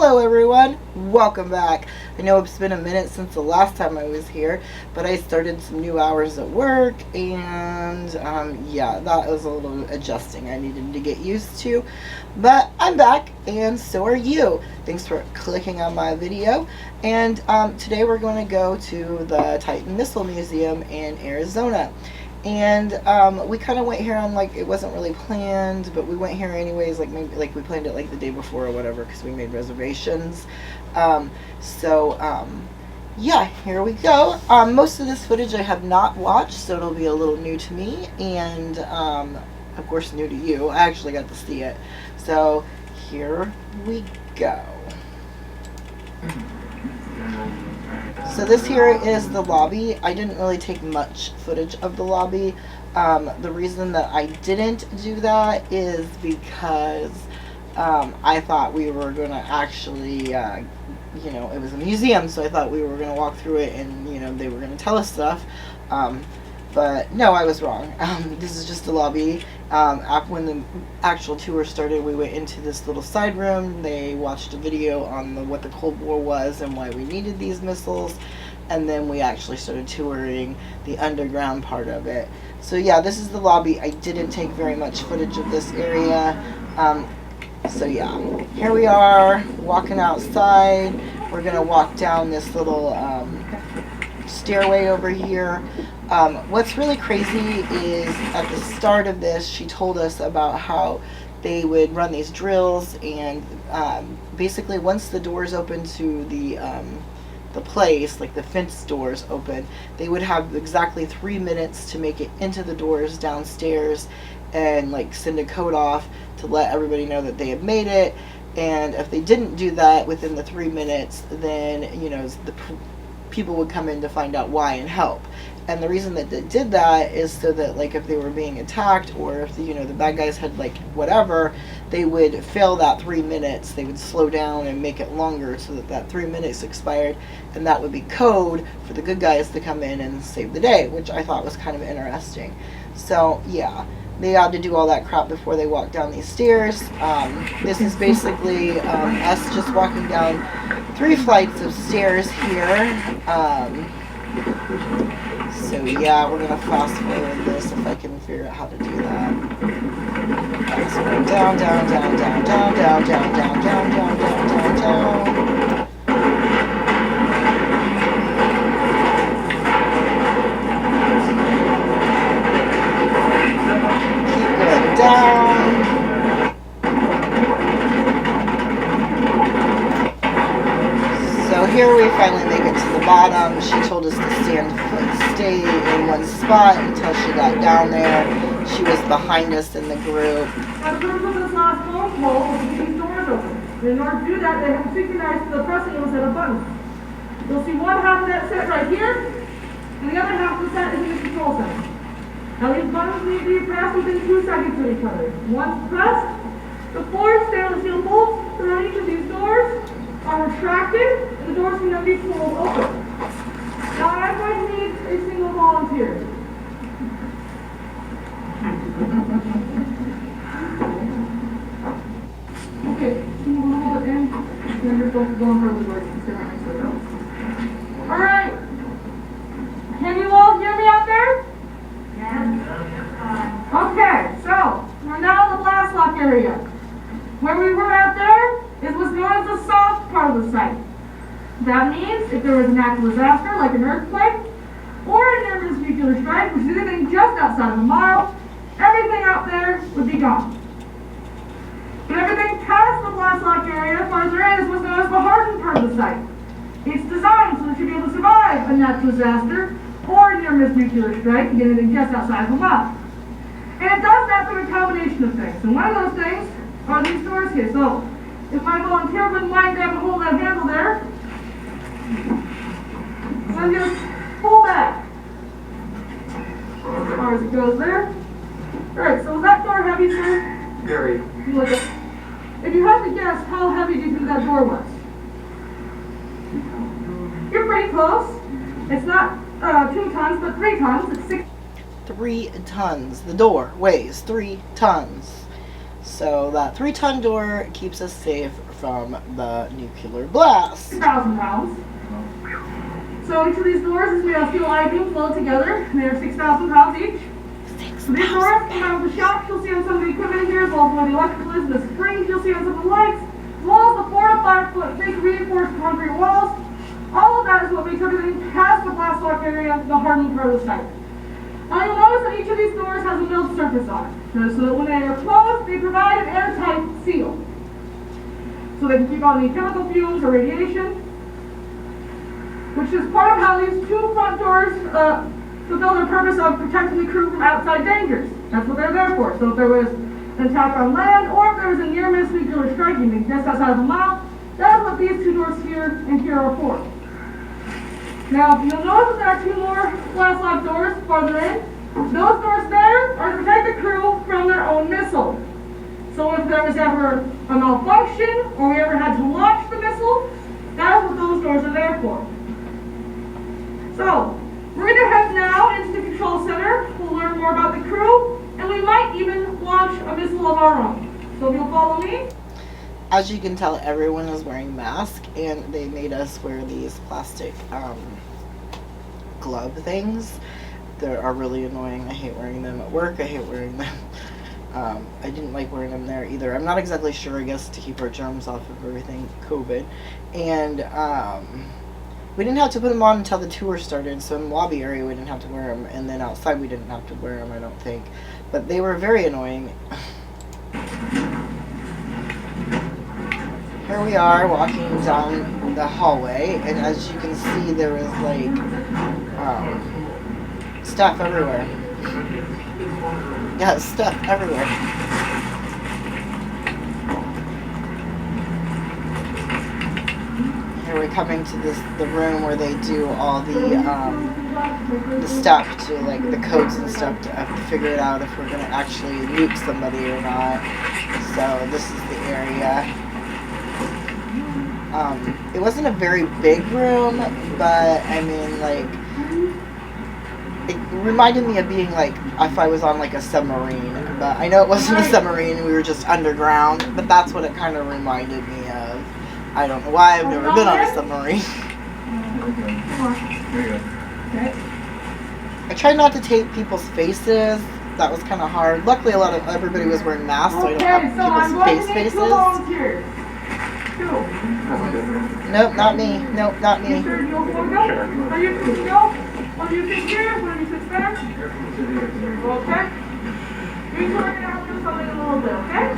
Hello everyone, welcome back. I know it's been a minute since the last time I was here, but I started some new hours at work and yeah, that was a little adjusting I needed to get used to. But I'm back and so are you. Thanks for clicking on my video. And today we're going to go to the Titan Missile Museum in Arizona. And we kind of went here on, like, it wasn't really planned, but we went here anyways, like maybe like we planned it like the day before or whatever because we made reservations. Yeah, here we go. Most of this footage I have not watched, so it'll be a little new to me and of course new to you. I actually got to see it. So here we go. So this here is the lobby. I didn't really take much footage of the lobby. The reason that I didn't do that is because I thought we were going to actually, you know, it was a museum, so I thought we were going to walk through it and, you know, they were going to tell us stuff. But no, I was wrong. This is just the lobby. When the actual tour started, we went into this little side room. They watched a video on what the Cold War was and why we needed these missiles. And then we actually started touring the underground part of it. So yeah, this is the lobby. I didn't take very much footage of this area. So yeah, here we are walking outside. We're going to walk down this little stairway over here. What's really crazy is at the start of this, she told us about how they would run these drills, and basically once the doors open to the place, like the fence doors open, they would have exactly 3 minutes to make it into the doors downstairs and like send a code off to let everybody know that they had made it. And if they didn't do that within the 3 minutes, then, you know, the people would come in to find out why and help. And the reason that they did that is so that, like, if they were being attacked or if, you know, the bad guys had, like, whatever, they would fail that 3 minutes. They would slow down and make it longer so that that 3 minutes expired, and that would be code for the good guys to come in and save the day, which I thought was kind of interesting. So, yeah, they had to do all that crap before they walked down these stairs. This is basically us just walking down 3 flights of stairs here. So yeah, we're gonna fast forward this if I can figure out how to do that. So down, down, down, down, down, down, down, down, down, down, down, down, down. Keep going down. So here we finally make it to the bottom. She told us to stay in one spot until she got down there. She was behind us in the group. Now, the purpose of this last phone call was to keep these doors open. In order to do that, they have to synchronize to the pressing of a set of buttons. You'll see one half of that set right here, and the other half of the set is in the control center. Now, these buttons need to be pressed within 2 seconds of each other. Once pressed, the 4 stainless steel bolts around each of these doors are retracted, and the doors can then be pulled open. Now I'm going to need a single volunteer. Okay, can you hold it in? Then you're supposed to go in front of the door. Alright. Can you all hear me out there? Yes. Okay, so we're now in the blast lock area. Where we were out there is what's known as the soft part of the site. That means if there was a natural disaster like an earthquake or a near-miss nuclear strike, which is anything just outside of a mile, everything out there would be gone. But everything past the blast lock area farther in is what's known as the hardened part of the site. It's designed so that you'll be able to survive a natural disaster or a near-miss nuclear strike, again, anything just outside of a mile. And it does that through a combination of things. And one of those things are these doors here. So if my volunteer wouldn't mind grabbing hold of that handle there, so I'm going to pull back as far as it goes there. Alright, so was that door heavy, sir? Very. If you had to guess, how heavy do you think that door was? You're pretty close. It's not 2 tons, but 3 tons. It's 6. 3 tons. The door weighs 3 tons. So that 3-ton door keeps us safe from the nuclear blast. 6,000 pounds. So each of these doors is made of steel I-beams welded together, and they're 6,000 pounds each. So these doors come out of the shop, you'll see on some of the equipment here, as well as where the electrical is, and the springs you'll see on some of the lights, as well as the 4 to 5 foot thick reinforced concrete walls. All of that is what makes everything past the blast lock area the hardened part of the site. Now you'll notice that each of these doors has a milled surface on it, so that when they are closed, they provide an airtight seal. So they can keep out any chemical fumes or radiation, which is part of how these 2 front doors fulfill their purpose of protecting the crew from outside dangers. That's what they're there for. So if there was an attack on land, or if there was a near-miss nuclear strike, you think just outside of a mile, that's what these 2 doors here and here are for. Now, you'll notice that there are 2 more blast lock doors farther in. Those doors there are to protect the crew from their own missile. So if there was ever a malfunction, or we ever had to launch the missile, that's what those doors are there for. So, we're going to head now into the control center. We'll learn more about the crew, and we might even launch a missile of our own. So if you'll follow me. As you can tell, everyone is wearing masks, and they made us wear these plastic glove things. They are really annoying. I hate wearing them at work. I hate wearing them. I didn't like wearing them there either. I'm not exactly sure, I guess, to keep our germs off of everything COVID. And we didn't have to put them on until the tour started, so in the lobby area we didn't have to wear them, and then outside we didn't have to wear them, I don't think. But they were very annoying. Here we are walking down the hallway, and as you can see, there is like stuff everywhere. Yeah, stuff everywhere. Here we're coming to the room where they do all the stuff to, like, the codes and stuff to figure it out if we're gonna actually nuke somebody or not. So this is the area. It wasn't a very big room, but I mean, like, it reminded me of being like if I was on like a submarine. But I know it wasn't a submarine, we were just underground, but that's what it kind of reminded me of. I don't know why, I've never been on a submarine. I tried not to tape people's faces. That was kind of hard. Luckily, everybody was wearing masks, so I don't have people's faces. Nope, not me. Nope, not me. Are you good to go? One of you sit here, one of you sit there. Okay? You two are going to have to do something in a little bit, okay?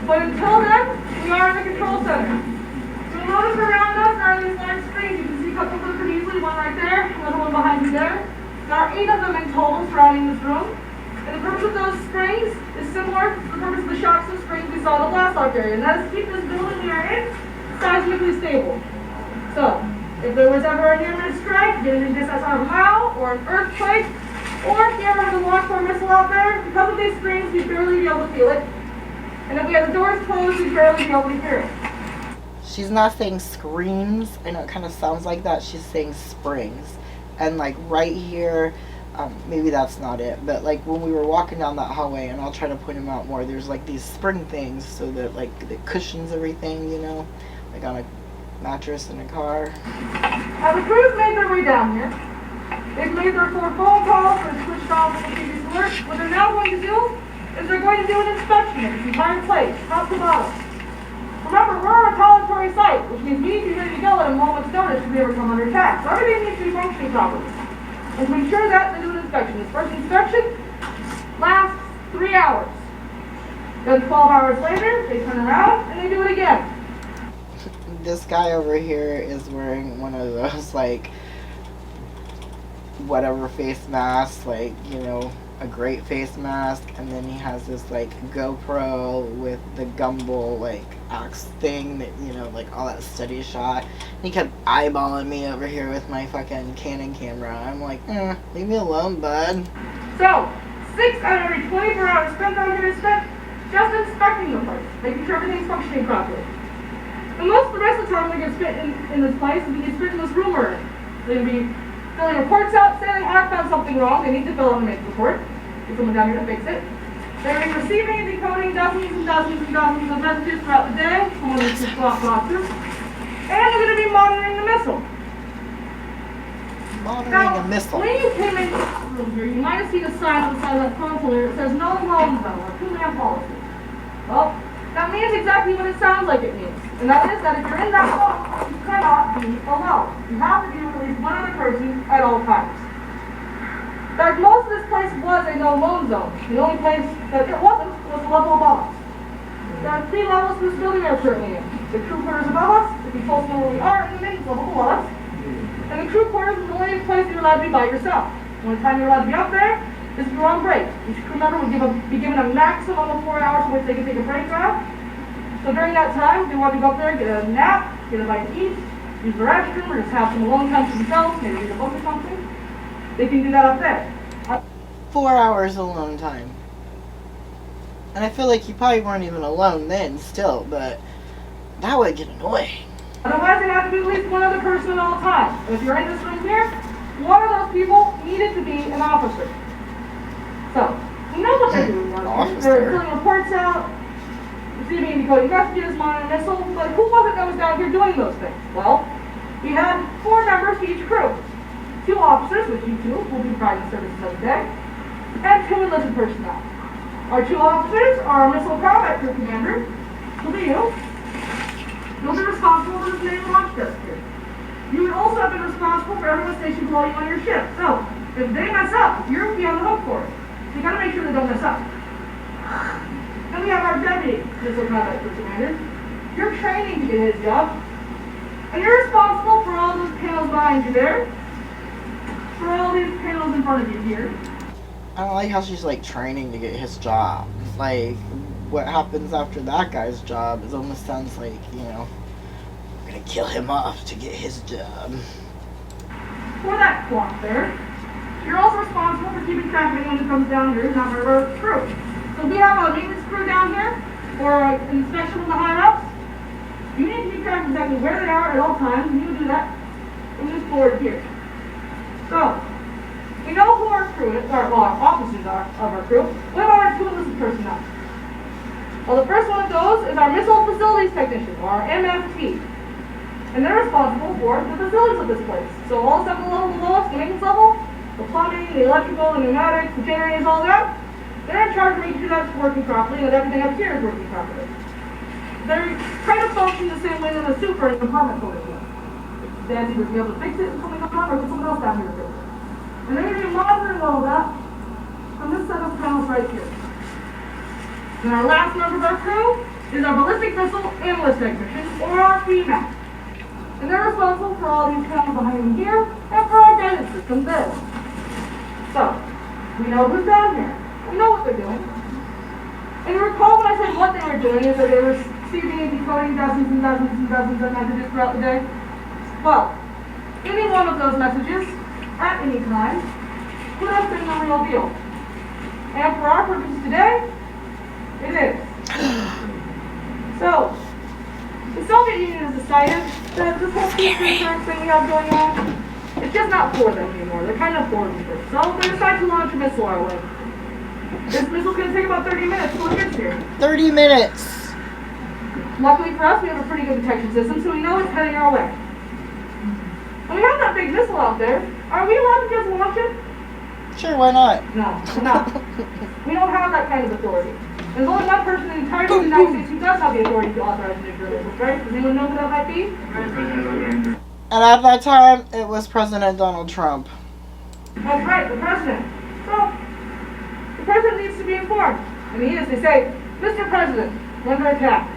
But until then, we are in the control center. You'll notice around us are these large screens. You can see a couple of them pretty easily, one right there, another one behind you there. There are 8 of them in total surrounding this room. And the purpose of those springs is similar to the purpose of the shocks and springs we saw in the blast lock area, and that is to keep this building we are in seismically stable. So, if there was ever a near-miss strike, getting this as a mile, or an earthquake, or if you ever had to launch a missile out there, because of these springs, we'd barely be able to feel it. And if we had the doors closed, we'd barely be able to hear it. She's not saying screams. I know it kind of sounds like that. She's saying springs. And like right here, maybe that's not it, but like when we were walking down that hallway, and I'll try to point them out more, there's like these spring things so that like it cushions everything, you know, like on a mattress in a car. Now the crew's made their way down here. They've made their 4 phone calls and switched off the previous alert. What they're now going to do is they're going to do an inspection of this entire place, top to bottom. Remember, we're a retaliatory site, which means we need to be ready to go at a moment's notice if we ever come under attack. So everything needs to be functioning properly. And to ensure that, they do an inspection. This first inspection lasts 3 hours. Then 12 hours later, they turn around and they do it again. This guy over here is wearing one of those, like, whatever face masks, like, you know, a great face mask, and then he has this, like, GoPro with the gumball, like, axe thing that, you know, like, all that steady shot. And he kept eyeballing me over here with my fucking Canon camera. I'm like, leave me alone, bud. So, 6 out of every 24 hours spent out here is spent just inspecting the place, making sure everything's functioning properly. And most of the rest of the time they get spent in this place, and they get spent in this room we're in. They're going to be filling reports out, saying they have found something wrong, they need to fill out a maintenance report. Get someone down here to fix it. They're receiving and decoding dozens and dozens and dozens of messages throughout the day from these slot boxes. And they're going to be monitoring the missile. Monitoring a missile. When you came into this room here, you might have seen a sign on the side of that console there that says no loan zone or two-man policy. Well, that means exactly what it sounds like it means. And that is that if you're in that zone, you cannot be alone. You have to be with at least one other person at all times. In fact, most of this place was a no-loan zone. The only place that it wasn't was the level above us. There are 3 levels to this building we are currently in. The crew quarters above us, the control center where we are, and the maintenance level below us. And the crew quarters is the only place you're allowed to be by yourself. The only time you're allowed to be up there is if you're on break. Each crew member would be given a maximum of 4 hours in which they can take a break out. So during that time, if they want to go up there, get a nap, get a bite to eat, use the restroom, or just have some alone time to themselves, maybe read a book or something, they can do that up there. 4 hours alone time. And I feel like you probably weren't even alone then still, but that would get annoying. Otherwise, they have to be at least one other person at all times. And if you're in this room here, one of those people needed to be an officer. So, you know what they're doing down here. They're filling reports out, receiving and decoding messages, monitoring missiles, but who was it that was down here doing those things? Well, we had 4 members to each crew. 2 officers, which you 2 will be providing services every day, and 2 enlisted personnel. Our 2 officers are our missile combat crew commander, who be you. You'll be responsible for the naval launch desk here. You would also have been responsible for everyone stationed below you on your ship. So, if they mess up, you'll be on the hook for it. So you gotta make sure they don't mess up. Then we have our deputy missile combat crew commander. You're training to get his job. And you're responsible for all those panels behind you there. For all these panels in front of you here. I don't like how she's like training to get his job. Like, what happens after that guy's job is almost sounds like, you know, we're gonna kill him off to get his job. For that clock there, you're also responsible for keeping track of anyone who comes down here who's not part of our crew. So we have a maintenance crew down here, or an inspection from the higher-ups. You need to keep track of exactly where they are at all times, and you do that in this board here. So, we know who our crew is, or our officers are of our crew. We have our 2 enlisted personnel. Well, the first one of those is our Missile Facilities Technician, or our MFT. And they're responsible for the facilities of this place. So all the stuff at the level below us, the maintenance level, the plumbing, the electrical, the pneumatics, the generators, all that, they're in charge of making sure that's working properly and that everything up here is working properly. They kind of function the same way that a super in an apartment building would. They'd either be able to fix it and something comes on, or get someone else down here to fix it. And they're going to be monitoring all of that from this set of panels right here. And our last member of our crew is our ballistic missile analyst technician, or our female. And they're responsible for all these panels behind me here, and for our guidance system there. So, we know who's down here. We know what they're doing. And you recall when I said what they were doing is that they were receiving and decoding dozens and dozens and dozens of messages throughout the day? Well, any one of those messages, at any time, could have been the real deal. And for our purposes today, it is. So, the Soviet Union has decided that this whole peace research thing we have going on, it's just not for them anymore. They're kind of bored with it. So they decide to launch a missile our way. This missile's going to take about 30 minutes till it gets here. 30 minutes! Luckily for us, we have a pretty good detection system, so we know it's heading our way. And we have that big missile out there. Are we allowed to just launch it? Sure, why not? No, we're not. We don't have that kind of authority. There's only one person in the entire United States who does have the authority to authorize nuclear missiles, right? Does anyone know who that might be? And at that time, it was President Donald Trump. That's right, the president. So, the president needs to be informed. And he is. They say, Mr. President, we're under attack.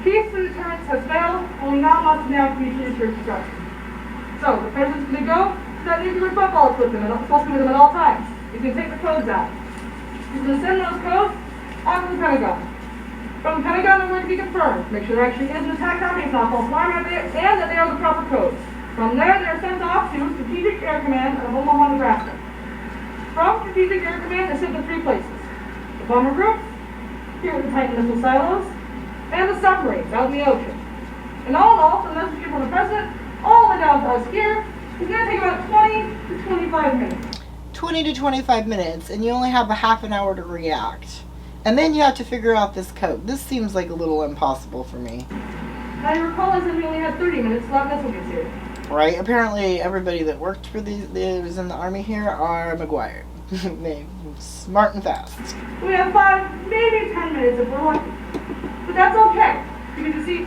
Peace and deterrence has failed, and we now must enact mutually assured destruction. So, the president's going to go to that nuclear football equipment, and it's supposed to be with him at all times. He's going to take the codes out. He's going to send those codes on to the Pentagon. From the Pentagon, they're going to be confirmed. Make sure there actually is an attack happening, it's not false alarm, and that they are the proper codes. From there, they're sent off to Strategic Air Command of Omaha, Nebraska. From Strategic Air Command, they're sent to 3 places. The bomber groups, here with the Titan missile silos, and the submarines out in the ocean. And all in all, from the message from the president, all the way down to us here, it's going to take about 20 to 25 minutes. 20 to 25 minutes, and you only have a half an hour to react. And then you have to figure out this code. This seems like a little impossible for me. Now you recall I said we only had 30 minutes, so that missile gets here. Right? Apparently everybody that worked for these was in the army here are McGuire. They smart and fast. We have 5, maybe 10 minutes if we're lucky. But that's okay. Because you see,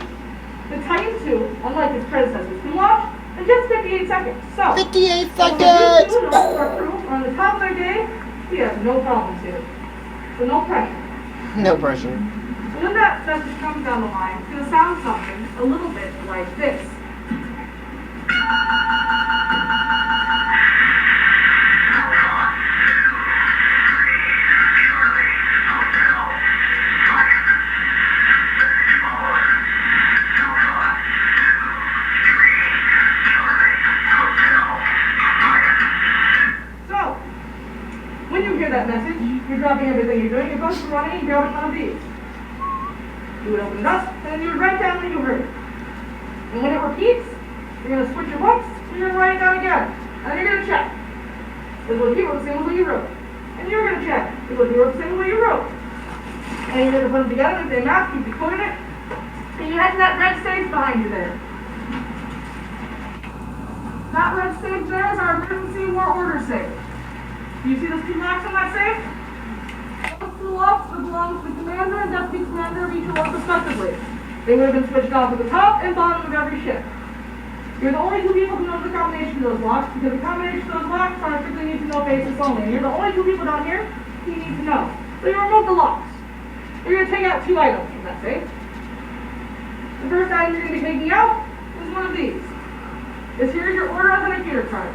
the Titan II, unlike its predecessors, can launch in just 58 seconds. So 58 when seconds! the two and all of our crew are on the top of their game, we have no problems here. So no pressure. No pressure. When that message comes down the line, it's going to sound something a little bit like this. So, when you hear that message, you're dropping everything you're doing, you're going to running and grabbing one of these. You would open it up, and you would write down what you heard. And when it repeats, you're going to switch your books, and you're going to write it down again. And then you're going to check. Is what he wrote the same as what you wrote? And you're going to check. Is what he wrote the same as what you wrote? And you're going to put them together, and they match, keep decoding it, and you head to that red safe behind you there. That red safe there is our emergency war order safe. Do you see those 2 locks on that safe? Those 2 locks would belong to the commander and deputy commander of each of us respectively. They would have been switched off at the top and bottom of every ship. You're the only 2 people who know the combination of those locks, because the combination of those locks are strictly need-to-know basis only. And you're the only 2 people down here who need to know. So you remove the locks. You're going to take out 2 items from that safe. The first item you're going to be taking out is one of these. This here is your order authenticator card.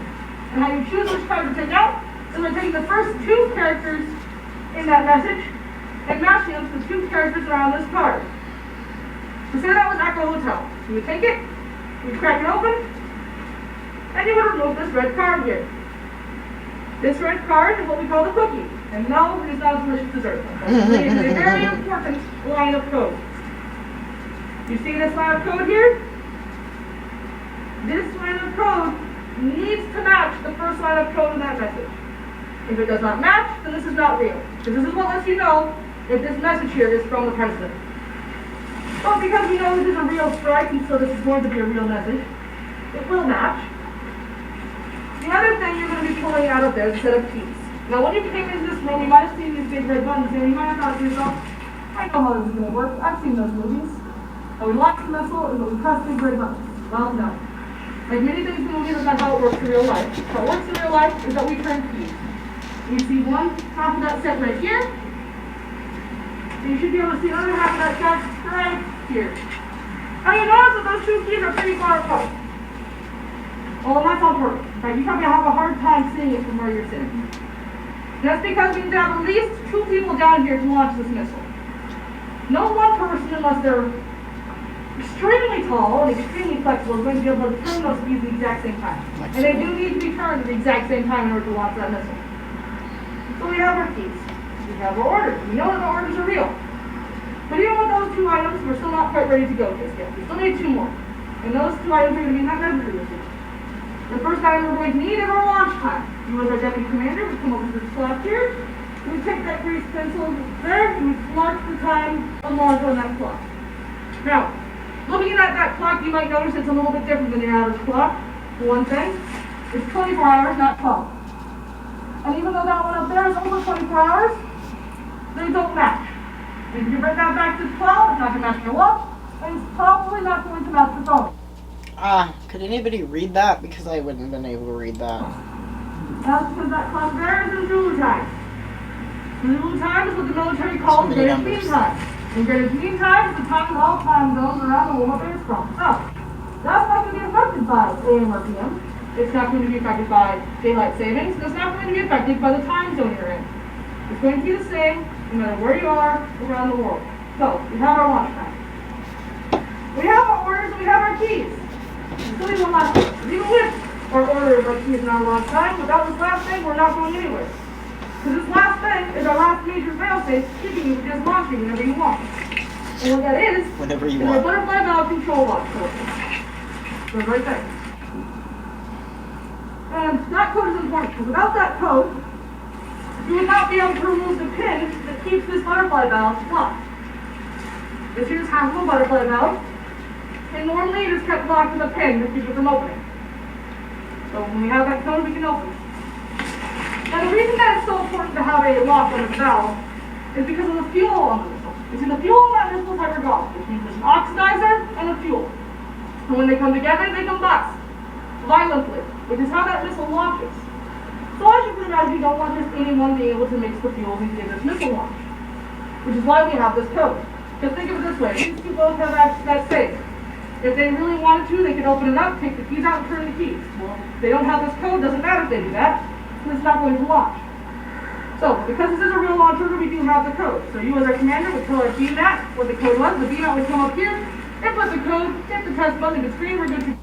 And how you choose which card to take out is we're taking the first 2 characters in that message and matching them to the 2 characters around this card. So say that was Echo Hotel. You would take it, you would crack it open, and you would remove this red card here. This red card is what we call the cookie. And no, it is not a delicious dessert. It is a very important line of code. You see this line of code here? This line of code needs to match the first line of code in that message. If it does not match, then this is not real. Because this is what lets you know if this message here is from the president. But because we know this is a real strike, and so this is going to be a real message, it will match. The other thing you're going to be pulling out of there is a set of keys. Now when you came into this room, you might have seen these big red buttons there, and you might have thought to yourself, I know how this is going to work. I've seen those movies. And we launch the missile, and we press big red buttons. Well, no. Like many things in movies, that's not how it works in real life. How it works in real life is that we turn keys. You see one half of that set right here. And you should be able to see another half of that set right here. Now you notice that those 2 keys are pretty far apart. Well, that's on purpose. In fact, you probably have a hard time seeing it from where you're sitting. That's because we need to have at least 2 people down here to launch this missile. No one person, unless they're extremely tall and extremely flexible, is going to be able to turn those keys at the exact same time. And they do need to be turned at the exact same time in order to launch that missile. So we have our keys. We have our orders. We know that the orders are real. But even with those 2 items, we're still not quite ready to go just yet. We still need 2 more. And those 2 items are going to be in that message with you. The first item we're going to need is our launch time. You as our deputy commander would come over to this clock here. You would take that grease pencil there, you would mark the time of launch on that clock. Now, looking at that clock, you might notice it's a little bit different than your average clock. For one thing, it's 24 hours, not 12. And even though that one up there is over 24 hours, they don't match. If you bring that back to 12, it's not going to match your watch, and it's probably not going to match your phone. Could anybody read that? Because I wouldn't have been able to read that. That's because that clock there is in Zulu time. Zulu time is what the military calls Greenwich Mean Time. And Greenwich Mean Time is the time that all time zones around the world are from. So, that's not going to be affected by AM or PM. It's not going to be affected by daylight savings. It's not going to be affected by the time zone you're in. It's going to be the same no matter where you are around the world. So, we have our launch time. We have our orders and we have our keys. So we will not, even with our orders, our keys, and our launch time, without this last thing, we're not going anywhere. Because this last thing is our last major fail-safe, keeping you from just launching whenever you want. And what that is our butterfly valve control lock code. So right there. And that code is important, because without that code, you would not be able to remove the pin that keeps this butterfly valve locked. This here's half of a butterfly valve, and normally it is kept locked with a pin to keep it from opening. So when we have that code, we can open it. Now the reason that it's so important to have a lock on the valve is because of the fuel on the missile. You see, the fuel on that missile is hypergolic, which means there's an oxidizer and a fuel. And when they come together, they combust violently, which is how that missile launches. So as you can imagine, you don't want just anyone being able to mix the fuels and get this missile launch, which is why we have this code. Because think of it this way, these two both have that safe. If they really wanted to, they could open it up, take the keys out, and turn the keys. Well, if they don't have this code, doesn't matter if they do that, because it's not going to launch. So, because this is a real launch order, we do have the code. So you as our commander would tell our BMAT what the code was. The BMAT would come up here, input the code, hit the test button, hit the screen, we're good to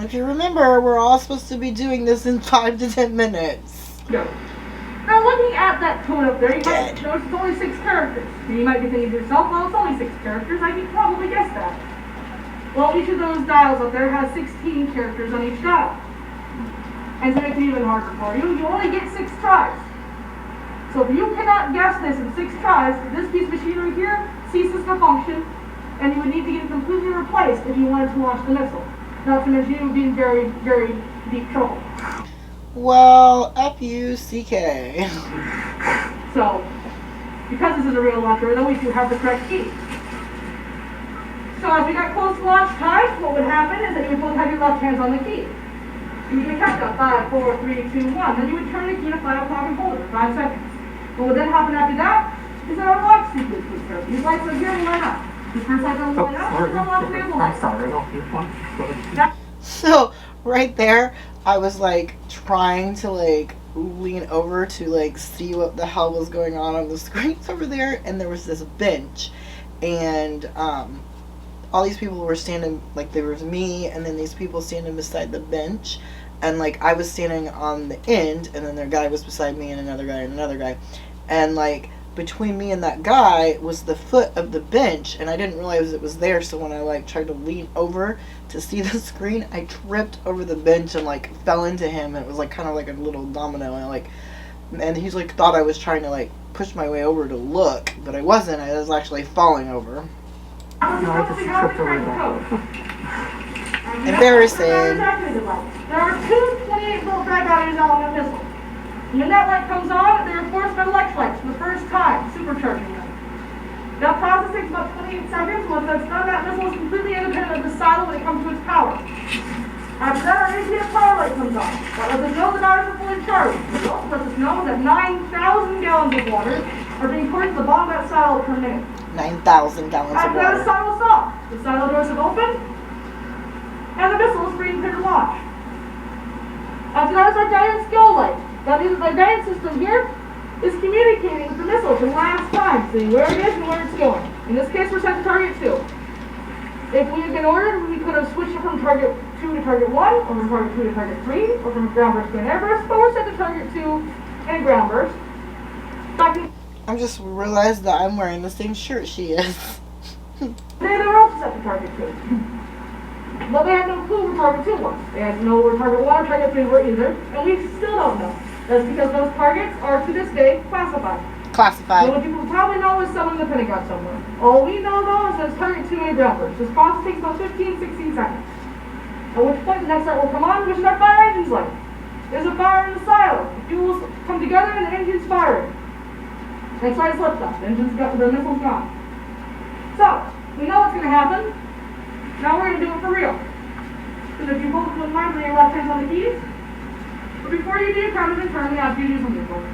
If you remember, we're all supposed to be doing this in 5 to 10 minutes. go. Now looking at that code up there, you might notice it's only 6 characters. And you might be thinking to yourself, well, it's only 6 characters, I could probably guess that. Well, each of those dials up there has 16 characters on each dial. And to make it even harder for you, you only get 6 tries. So if you cannot guess this in 6 tries, this piece of machinery here ceases to function, and you would need to get it completely replaced if you wanted to launch the missile. Not to mention you would be in very, very deep trouble. Well, F-U-C-K. So, because this is a real launcher, though, we do have the correct key. So as we got close to launch time, what would happen is that you would both have your left hands on the key. You would do a countdown, 5, 4, 3, 2, 1. Then you would turn the key to 5 o'clock and hold it for 5 seconds. What would then happen after that is that our launch sequence would start. These lights are here and light up. The first light doesn't light up, and the launch vehicle lights up. So, right there, I was like trying to like lean over to like see what the hell was going on the screens over there, and there was this bench, and all these people were standing, like there was me and then these people standing beside the bench, and like I was standing on the end, and then their guy was beside me and another guy, and like between me and that guy was the foot of the bench, and I didn't realize it was there. So when I like tried to lean over to see the screen, I tripped over the bench and like fell into him, and it was like kind of like a little domino, and he's like thought I was trying to like push my way over to look, but I wasn't. I was actually falling over. Embarrassing. There are 2 28-volt dry batteries out on the missile. When that light comes on, they are forced by electrolytes for the first time, supercharging them. That process takes about 28 seconds. Once that's done, that missile is completely independent of the silo when it comes to its power. After that, our ATF power light comes on. That lets us know the batteries are fully charged. It also lets us know that 9,000 gallons of water are being poured to the bottom of that silo per minute. 9,000 gallons of After that, water. the silo is off. The silo doors have opened, and the missile is free and clear to launch. After that is our guidance skill light. That means the guidance system here is communicating with the missile for the last time, seeing where it is and where it's going. In this case, we're set to target 2. If we had been ordered, we could have switched it from target 2 to target 1, or from target 2 to target 3, or from ground burst to an air burst, but we're set to target 2 and ground burst. I just realized that I'm wearing the same shirt she is. They were also set to target 2. But they had no clue where target 2 was. They had no where target 1 or target 3 were either, and we still don't know. That's because those targets are, to this day, classified. Classified. What people probably know is someone in the Pentagon somewhere. All we know, though, is that it's target 2 and ground burst. This process takes about 15, 16 seconds. At which point the next light will come on, which is our fire engine's light. There's a fire in the silo. The fuels come together and the engine's firing. Next light slips up. The missile's gone. So, we know what's going to happen. Now we're going to do it for real. So if you both wouldn't mind putting your left hands on the keys. But before you do, kind of internally, I'll do something for you.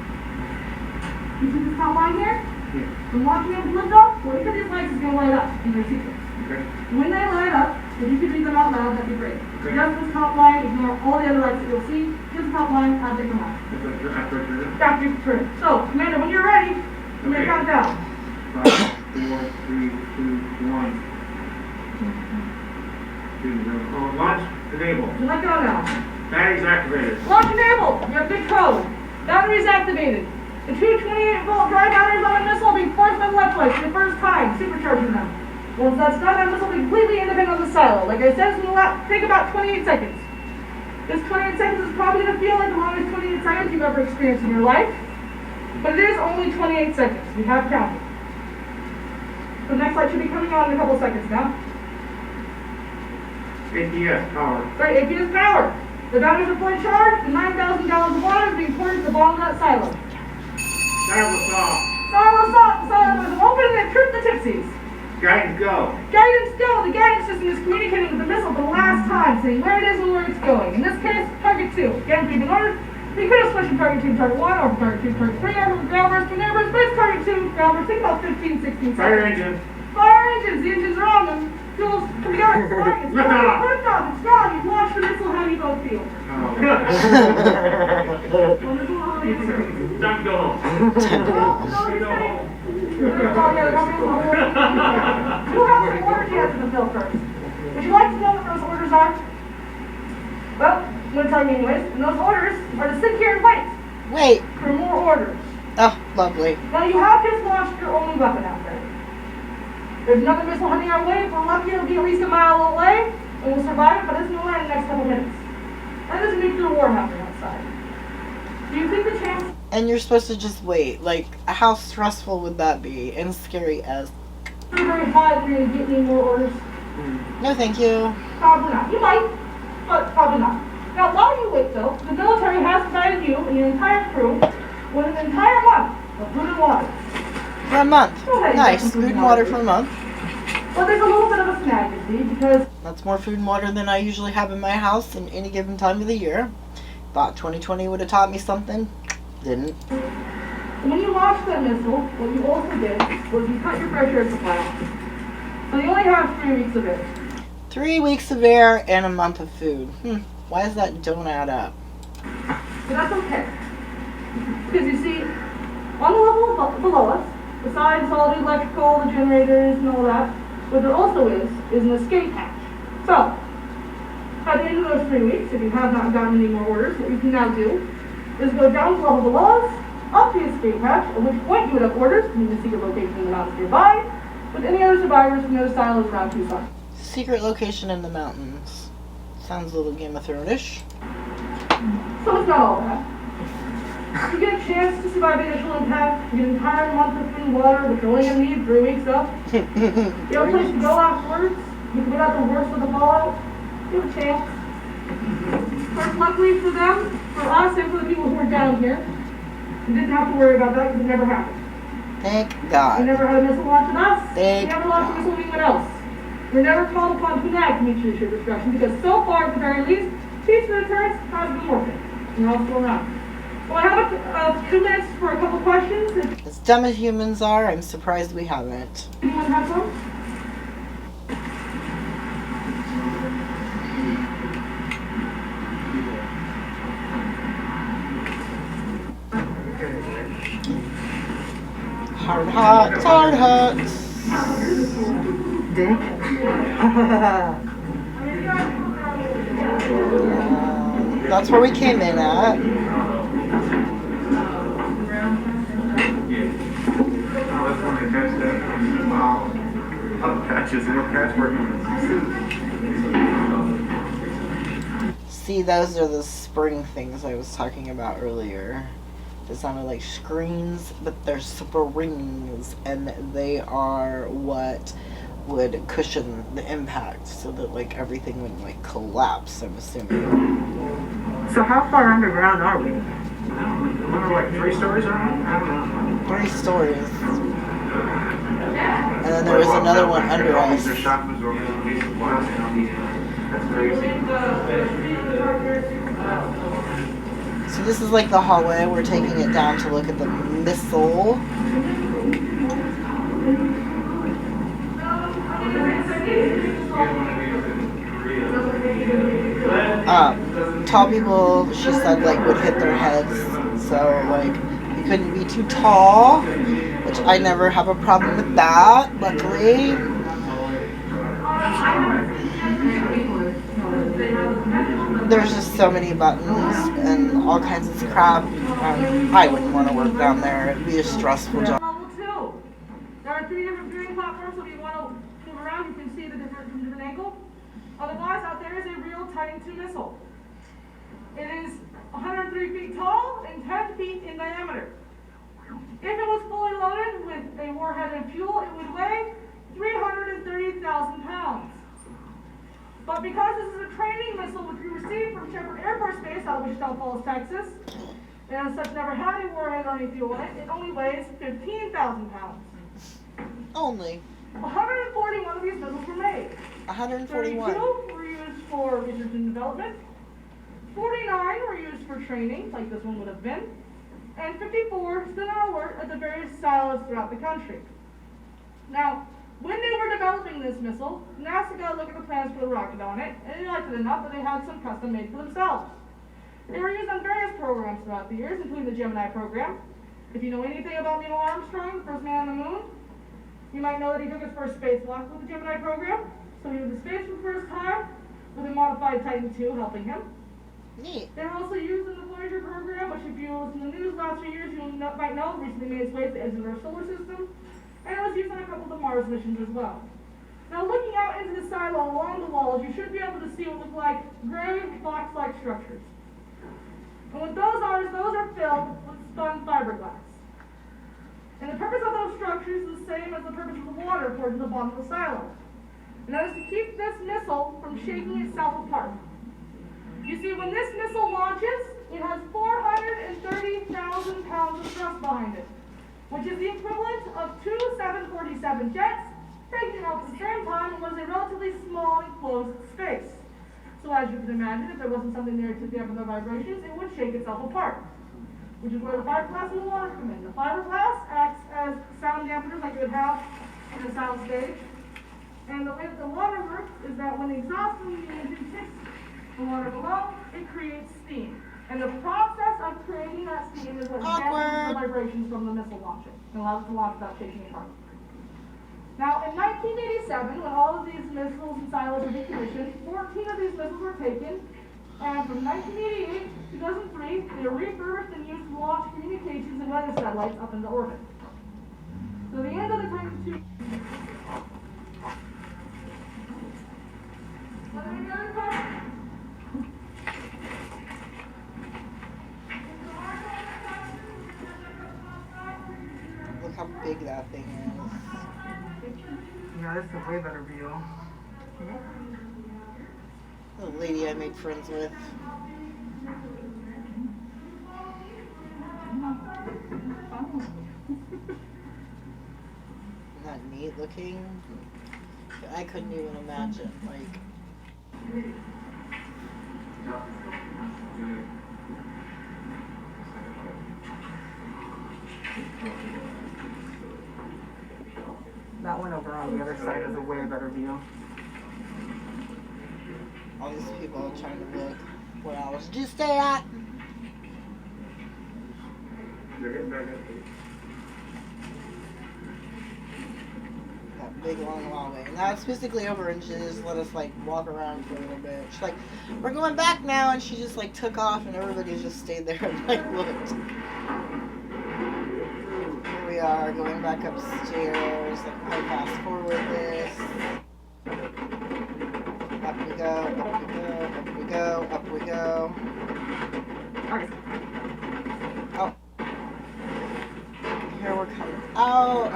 You see this top line here? Yeah. When watching it lift up, well, each of these lights is going to light up in their sequence. Okay. When they light up, if you could read them out loud, that'd be great. Okay. Just this top line, ignore all the other lights that you'll see. Just the top line, as they come out. After you turn it. So, Commander, when you're ready, I'm going to count down. 5, 4, 3, 2, 1. Launch enabled. You let go now. Batteries activated. Launch enabled. You have good code. Batteries activated. The 2 28-volt dry batteries on the missile will be forced by electrolytes for the first time, supercharging them. Once that's done, that missile will be completely independent of the silo. Like I said, it's going to take about 28 seconds. This 28 seconds is probably going to feel like the longest 28 seconds you've ever experienced in your life. But it is only 28 seconds. We have counted. The next light should be coming on in a couple seconds now. APS power. Sorry, APS power. The batteries are fully charged. The 9,000 gallons of water is being poured into the bottom of that silo. Silence off. Silence off. The silo is open and trip the tipsies. Guidance go. Guidance go. The guidance system is communicating with the missile for the last time, saying where it is and where it's going. In this case, target 2. Again, we've been ordered. We could have switched from target 2 to target 1, or from target 2 to target 3, or from ground burst to neighbors, but it's target 2. Ground burst, think about 15, 16 seconds. Fire engine. Fire engines. The engines are on them. Fuel's coming out. It's fine. It's Lift gone. off. Lift off. It's gone. You've launched the missile. How do you both feel? Oh. Wonderful. How do you feel? Time to go home. You have some orders you have to fulfill first. Would you like to know what those orders are? Well, I'm going to tell you anyways. And those orders are to sit here and wait Wait. for more orders. Oh, lovely. Now you have just launched your only weapon out there. There's another missile heading our way. If we're lucky, it'll be at least a mile away, and we'll survive it, but it's going to land in the next couple minutes. And there's a nuclear war happening outside. Do you think the chance... And you're supposed to just wait. Like, how stressful would that be? And scary as. very high that you're going to get any more orders? No, thank you. Probably not. You might, but probably not. Now, while you wait, though, the military has provided you and your entire crew with an entire month of food and water. For a month. Okay, Nice. some Food and water for a month. Well, there's a little bit of a snag, you see, because That's more food and water than I usually have in my house in any given time of the year. Thought 2020 would have taught me something. Didn't. when you launched that missile, what you also did was you cut your fresh air supply off. So you only have 3 weeks of it. 3 weeks of air and a month of food. Why does that don't add up? But that's okay. Because you see, on the level below us, besides all the electrical, the generators, and all that, what there also is an escape hatch. So, at the end of those 3 weeks, if you have not gotten any more orders, what you can now do is go down to the level below us, up the escape hatch, at which point you would have orders from the secret location in the mountains nearby, with any other survivors from those silos around Tucson. Secret location in the mountains. Sounds a little Game of Thrones-ish. So it's not all that. You get a chance to survive the initial impact, you get an entire month of food and water, which you're only going to need 3 weeks of. You have a place to go afterwards. You can get out the worst of the fallout. You have a chance. First, luckily for them, for us, and for the people who are down here, we didn't have to worry about that because it never happened. Thank We God. never had a missile launch on us. Thank We never launched a missile on anyone else. We're never called upon to nag to meet your destruction because so far, at the very least, peace and deterrence has been working. And we're all still around. Well, I have 2 minutes for a couple questions. If As dumb as humans are, I'm surprised we haven't. anyone has some? Hard hats, hard hats. Dick? That's where we came in at. See, those are the spring things I was talking about earlier. They sounded like screens, but they're springs, and they are what would cushion the impact so that like everything wouldn't like collapse, I'm assuming. So how far underground are we? Like 3 stories around? I don't know. 3 stories. And then there was another one under us. Their shop was over the piece of glass. That's crazy. So this is like the hallway. We're taking it down to look at the missile. Tall people, she said, like, would hit their heads. So, like, you couldn't be too tall, which I never have a problem with that, luckily. There's just so many buttons and all kinds of crap. I wouldn't want to work down there. It'd be a stressful job. Level 2. There are 3 different viewing platforms, so if you want to move around, you can see the different angle. Otherwise, out there is a real Titan II missile. It is 103 feet tall and 10 feet in diameter. Wichita Falls, Texas. And as such, never had any warhead or any fuel in it. It only weighs 15,000 pounds. Only 141 of these missiles were made. 141. 32 were used for research and development. 49 were used for training, like this one would have been. And 54 still are work at the various silos throughout the country. Now, when they were developing this missile, NASA got a look at the plans for the rocket on it, and they liked it enough that they had some custom made for themselves. They were used on various programs throughout the years, including the Gemini program. If you know anything about Neil Armstrong, the first man on the moon, you might know that he took his first spacewalk with the Gemini program. So he was in space for the first time with a modified Titan II helping him. Neat. They were also used in the Voyager program, which if you listen to the news last few years, you might know recently made its way to the edge of our solar system. And it was used on a couple of the Mars missions as well. Now looking out into the silo along the walls, you should be able to see what look like gray box-like structures. And what those are filled with spun fiberglass. And the purpose of those structures is the same as the purpose of the water poured to the bottom of the silo. And that is to keep this missile from shaking itself apart. You see, when this missile launches, it has 430,000 pounds of thrust behind it, which is the equivalent of 2 747 jets taking off at the same time in what is a relatively small enclosed space. So as you can imagine, if there wasn't something there to dampen the vibrations, it would shake itself apart, which is where the fiberglass and the water come in. The fiberglass acts as sound dampeners like you would have in a sound stage. And the way that the water works is that when the exhaust from the engine hits the water below, it creates steam. And the process of creating that steam is what dampens the vibrations from the missile launching and allows it to launch without shaking apart. Now, in 1987, when all of these missiles and silos were decommissioned, 14 of these missiles were taken, and from 1988 to 2003, they were refurbished and used to launch communications and weather satellites up into orbit. So the end of the Titan II. Any other questions? Look how big that thing is. Yeah, that's a way better view. The lady I made friends with. Isn't that neat looking? I couldn't even imagine, like... That one over on the other side is a way better view. all these people trying to look. What hours did you stay at? They're getting back up. That big long hallway. And that's basically over, and she just let us like walk around for a little bit. She's like, we're going back now, and she just like took off, and everybody just stayed there and like looked. Here we are going back upstairs. Like, I fast forward this. Up we go, up we go, up we go, up we go. Oh. Here we're coming out.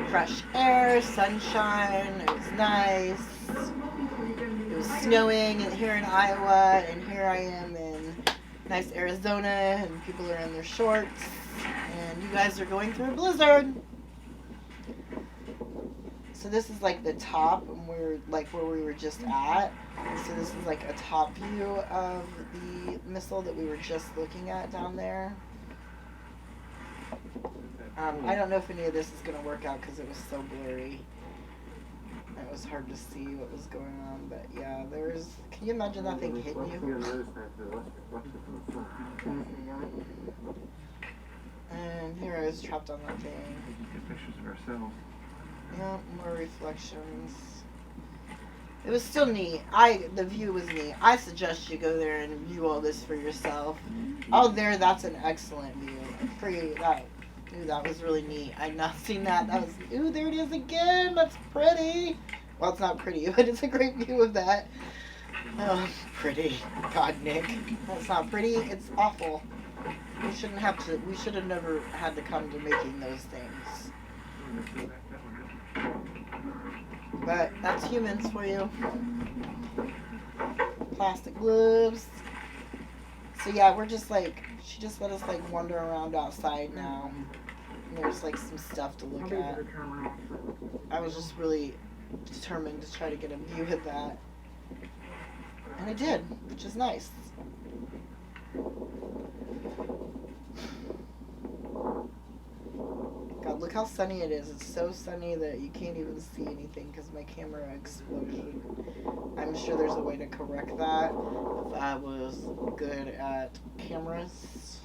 Fresh air, sunshine, it was nice. It was snowing here in Iowa, and here I am in nice Arizona, and people are in their shorts, and you guys are going through a blizzard. So this is like the top, and we're like where we were just at. So this is like a top view of the missile that we were just looking at down there. I don't know if any of this is going to work out because it was so blurry. It was hard to see what was going on, but yeah, there's... Can you imagine that thing hitting you? And here I was trapped on that thing. Get pictures of ourselves. Yeah, more reflections. It was still neat. The view was neat. I suggest you go there and view all this for yourself. Oh, there, that's an excellent view. Ooh, that was really neat. I'd not seen that. That was, ooh, there it is again. That's pretty. Well, it's not pretty, but it's a great view of that. Oh, pretty. God, Nick. That's not pretty. It's awful. We should have never had to come to making those things. But that's humans for you. Plastic gloves. So yeah, we're just like, she just let us like wander around outside now. And there's like some stuff to I'll look be able at. to turn around. I was just really determined to try to get a view of that. And I did, which is nice. God, look how sunny it is. It's so sunny that you can't even see anything because my camera exploded. I'm sure there's a way to correct that if I was good at cameras.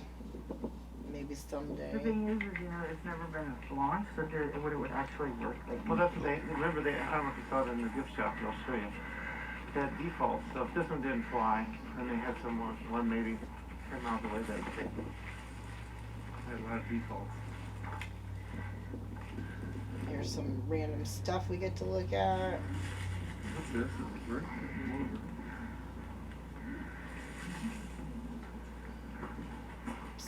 Maybe someday. The thing is, you know, it's never been launched, so it would actually work. Like, Well, that's what they, remember they, I don't know if you saw it in the gift shop, but I'll show you. That default, so if this one didn't fly, and they had some more, one maybe 10 miles away that would take. They had a lot of defaults. Here's some random stuff we get to look at. What's this? Is it bird?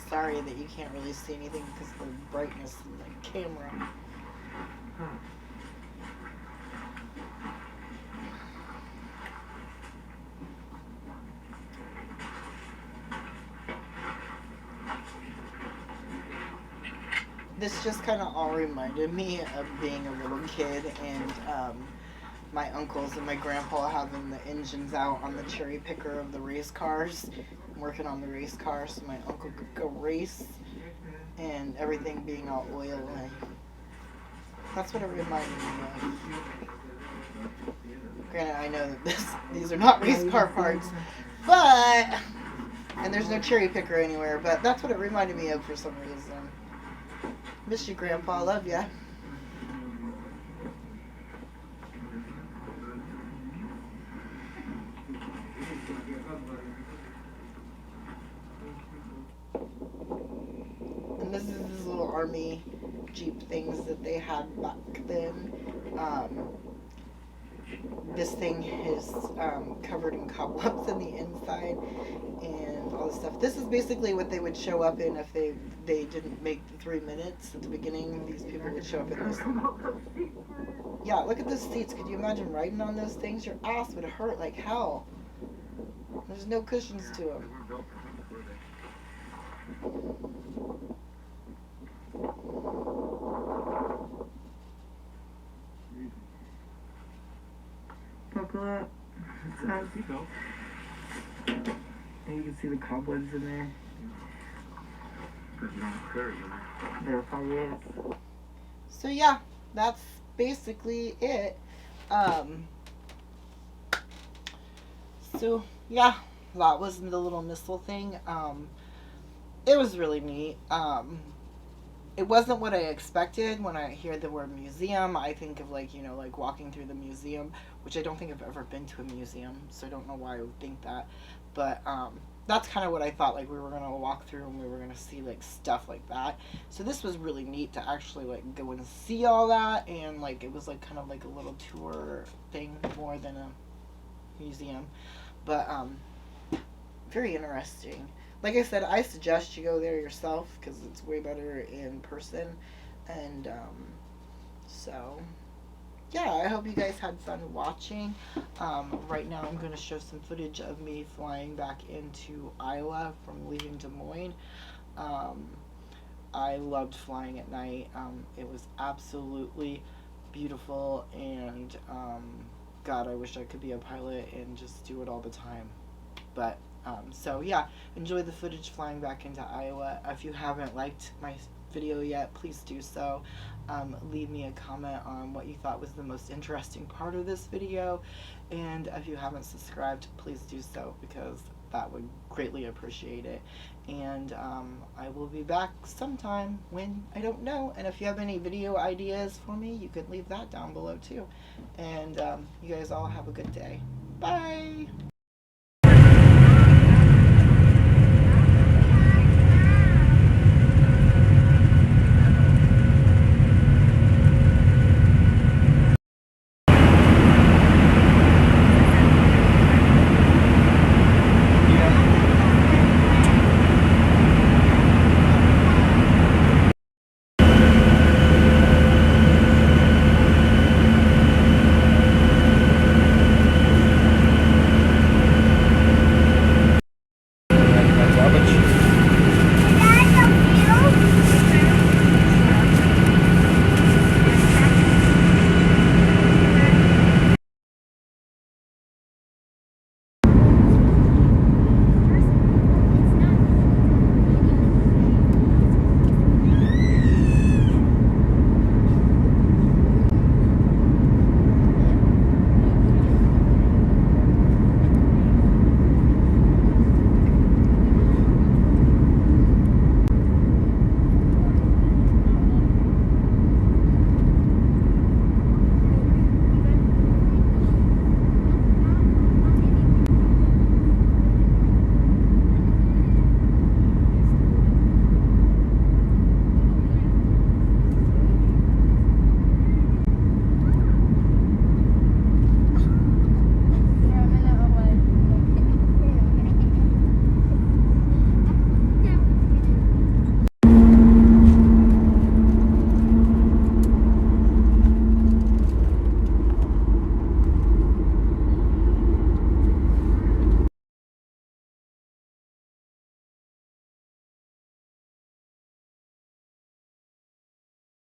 Sorry that you can't really see anything because of the brightness in the camera. Huh. This just kind of all reminded me of being a little kid and my uncles and my grandpa having the engines out on the cherry picker of the race cars, working on the race cars so my uncle could go race and everything being all oily. That's what it reminded me of. Granted, I know that these are not race car parts, but, and there's no cherry picker anywhere, but that's what it reminded me of for some reason. Miss you, Grandpa. Love ya. And this is these little army Jeep things that they had back then. This thing is covered in cobwebs in the inside and all this stuff. This is basically what they would show up in if they didn't make the 3 minutes at the beginning. These people would show up in this. Yeah, look at those seats. Could you imagine riding on those things? Your ass would hurt like hell. There's no cushions to them. Buckle up. And you can see the cobwebs in there. There probably is. So yeah, that's basically it. So yeah, that was the little missile thing. It was really neat. It wasn't what I expected. When I hear the word museum, I think of like, you know, like walking through the museum, which I don't think I've ever been to a museum, so I don't know why I would think that. But that's kind of what I thought, like we were going to walk through and we were going to see like stuff like that. So this was really neat to actually like go and see all that, and like it was like kind of like a little tour thing more than a museum. But very interesting. Like I said, I suggest you go there yourself because it's way better in person. And so, yeah, I hope you guys had fun watching. Right now I'm going to show some footage of me flying back into Iowa from leaving Des Moines. I loved flying at night. It was absolutely beautiful, and God, I wish I could be a pilot and just do it all the time. But so yeah, enjoy the footage flying back into Iowa. If you haven't liked my video yet, please do so. Leave me a comment on what you thought was the most interesting part of this video, and if you haven't subscribed, please do so because that would greatly appreciate it. And I will be back sometime when I don't know, and if you have any video ideas for me, you could leave that down below too. And you guys all have a good day. Bye.